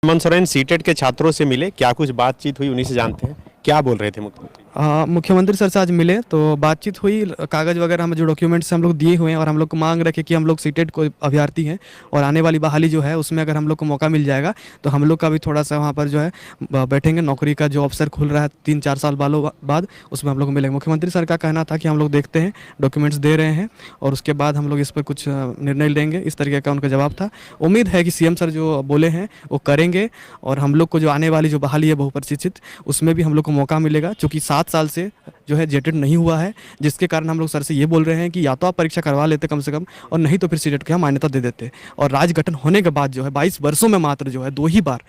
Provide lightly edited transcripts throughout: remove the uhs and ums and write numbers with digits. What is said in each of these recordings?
Hemant Soren CTET के छात्रों से मिले, क्या कुछ बातचीत हुई, उन्हीं से जानते हैं क्या बोल रहे थे मुख्यमंत्री। मुख्यमंत्री सर से आज मिले तो बातचीत हुई। कागज़ वगैरह हम जो डॉक्यूमेंट्स हम लोग दिए हुए हैं और हम लोग को मांग रखे कि हम लोग सीटेट को अभ्यर्थी हैं और आने वाली बहाली जो है उसमें अगर हम लोग को मौका मिल जाएगा तो हम लोग का भी थोड़ा सा वहाँ पर जो है बैठेंगे। नौकरी का जो अवसर खुल रहा है 3-4 साल बालों बाद, उसमें हम लोग को मिलेंगे। मुख्यमंत्री सर का कहना था कि हम लोग देखते हैं, डॉक्यूमेंट्स दे रहे हैं और उसके बाद हम लोग इस पर कुछ निर्णय लेंगे, इस तरीके का उनका जवाब था। उम्मीद है कि सीएम सर जो बोले हैं वो करेंगे और हम लोग को जो आने वाली जो बहाली है बहुप्रशिक्षित, उसमें भी हम लोग को मौका मिलेगा। चूँकि 7 साल से जो है जेटेट नहीं हुआ है, जिसके कारण हम लोग सर से ये बोल रहे हैं कि या तो आप परीक्षा करवा लेते कम से कम, और नहीं तो फिर सीटेट को हम मान्यता दे देते। और राज्य गठन होने के बाद जो है 22 वर्षों में मात्र जो है 2 ही बार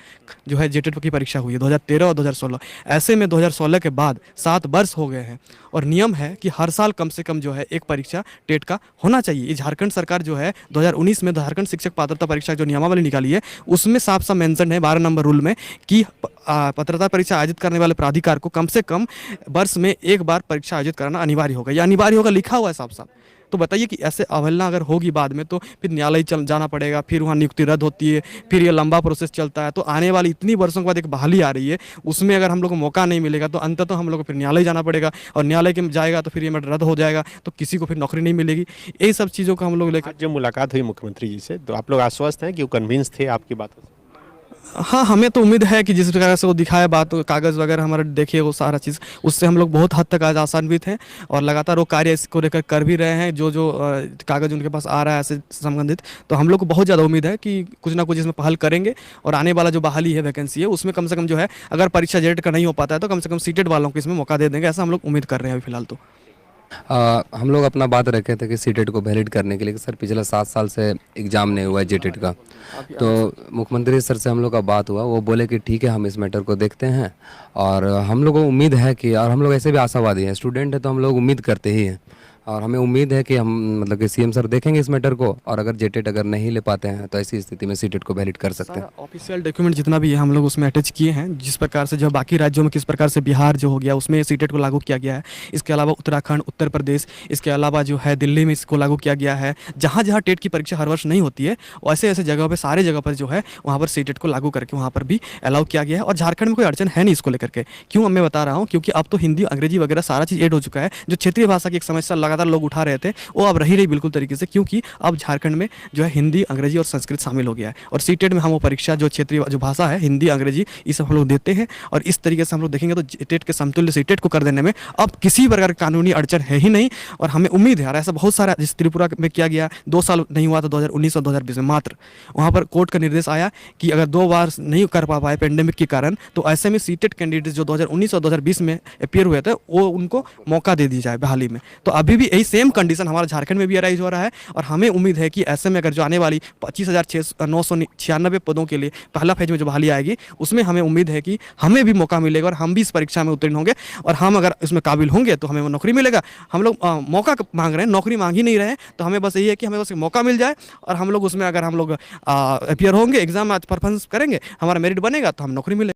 जो है जेटेट की परीक्षा हुई है, 2013 और 2016। ऐसे में 2016 के बाद 7 वर्ष हो गए हैं और नियम है कि हर साल कम से कम जो है एक परीक्षा टेट का होना चाहिए। ये झारखंड सरकार जो है 2019 में झारखंड शिक्षक पात्रता परीक्षा जो नियमावली निकाली है उसमें साफ साफ मेंशन है 12 नंबर रूल में कि पात्रता परीक्षा आयोजित करने वाले प्राधिकार को कम से कम वर्ष में एक बार परीक्षा आयोजित करना अनिवार्य होगा। या अनिवार्य होगा लिखा हुआ है साफ साफ। तो बताइए कि ऐसे अवहेलना अगर होगी बाद में तो फिर न्यायालय चल जाना पड़ेगा, फिर वहाँ नियुक्ति रद्द होती है, फिर ये लंबा प्रोसेस चलता है। तो आने वाली इतनी वर्षों के बाद एक बहाली आ रही है, उसमें अगर हम लोग को मौका नहीं मिलेगा तो अंततः हम लोग को फिर न्यायालय जाना पड़ेगा और न्यायालय के जाएगा तो फिर ये रद्द हो जाएगा, तो किसी को फिर नौकरी नहीं मिलेगी। यही सब चीज़ों का हम लोग लेकर आज जब मुलाकात हुई मुख्यमंत्री जी से तो आप लोग आश्वस्त हैं कि वो कन्विंस थे आपकी बातों से। हाँ, हमें तो उम्मीद है कि जिस प्रकार से वो दिखाया बात, कागज़ वगैरह हमारा देखे वो सारा चीज़, उससे हम लोग बहुत हद तक आज आशान्वित हैं और लगातार वो कार्य इसको लेकर कर भी रहे हैं। जो जो कागज़ उनके पास आ रहा है ऐसे संबंधित, तो हम लोग को बहुत ज़्यादा उम्मीद है कि कुछ ना कुछ इसमें पहल करेंगे और आने वाला जो बहाली है, वैकेंसी है, उसमें कम से कम जो है अगर परीक्षा जेट का नहीं हो पाता है तो कम से कम सीटेट वालों को इसमें मौका दे देंगे, ऐसा हम लोग उम्मीद कर रहे हैं अभी फिलहाल तो। हम लोग अपना बात रखे थे कि सीटेट को वैलिड करने के लिए कि सर पिछले 7 साल से एग्ज़ाम नहीं हुआ है जेटेट का। तो मुख्यमंत्री सर से हम लोग का बात हुआ, वो बोले कि ठीक है हम इस मैटर को देखते हैं और हम लोग को उम्मीद है कि, और हम लोग ऐसे भी आशावादी हैं, स्टूडेंट है तो हम लोग उम्मीद करते ही हैं और हमें उम्मीद है कि हम मतलब कि सीएम सर देखेंगे इस मैटर को और अगर जेटेट अगर नहीं ले पाते हैं तो ऐसी स्थिति में सीटेट को वैलिड कर सकते हैं। ऑफिशियल डॉक्यूमेंट जितना भी है हम लोग उसमें अटैच किए हैं, जिस प्रकार से जो बाकी राज्यों में किस प्रकार से बिहार जो हो गया उसमें सीटेट को लागू किया गया है, इसके अलावा उत्तराखंड, उत्तर प्रदेश, इसके अलावा जो है दिल्ली में इसको लागू किया गया है। जहाँ जहाँ टेट की परीक्षा हर वर्ष नहीं होती है वैसे ऐसे जगह पर, सारे जगह पर जो है वहाँ पर सीटेट को लागू करके वहाँ पर भी अलाउ किया गया है। और झारखंड में कोई अड़चन है नहीं इसको लेकर के। क्यों मैं बता रहा हूँ, क्योंकि अब तो हिंदी, अंग्रेजी वगैरह सारा चीज़ ऐड हो चुका है। जो क्षेत्रीय भाषा की एक समस्या लगातार लोग उठा रहे थे वो अब रही नहीं बिल्कुल तरीके से, क्योंकि अब झारखंड में जो है हिंदी, अंग्रेजी और संस्कृत शामिल हो गया है। और सीटेट में हम वो परीक्षा जो क्षेत्रीय जो भाषा है, हिंदी, अंग्रेजी, ये सब हम लोग देते हैं। और इस तरीके से हम लोग देखेंगे तो टेट के समतुल्य सीटेट को कर देने में अब किसी प्रकार की कानूनी अड़चन है ही नहीं। और हमें उम्मीद है, और ऐसा बहुत सारा जिस त्रिपुरा में किया गया, 2 साल नहीं हुआ था 2019 और 2020 में मात्र, वहाँ पर कोर्ट का निर्देश आया कि अगर 2 बार नहीं कर पा पाए पेंडेमिक के कारण, तो ऐसे में सीटेट कैंडिडेट जो 2019 और 2020 में अपियर हुए थे वो उनको मौका दे दी जाए बहाली में। तो अभी भी यही सेम कंडीशन हमारा झारखंड में भी अराइज हो रहा है और हमें उम्मीद है कि ऐसे में अगर जो आने वाली 25,996 पदों के लिए पहला फेज में जो बहाली आएगी उसमें हमें उम्मीद है कि हमें भी मौका मिलेगा और हम भी इस परीक्षा में उत्तीर्ण होंगे और हम अगर इसमें काबिल होंगे तो हमें वो नौकरी मिलेगा। हम लोग मौका मांग रहे हैं, नौकरी मांग ही नहीं रहे हैं। तो हमें बस यही है कि हमें बस मौका मिल जाए और हम लोग उसमें अगर हम लोग अपियर होंगे, एग्जाम में परफॉर्मेंस करेंगे, हमारा मेरिट बनेगा तो हम नौकरी मिलेगा।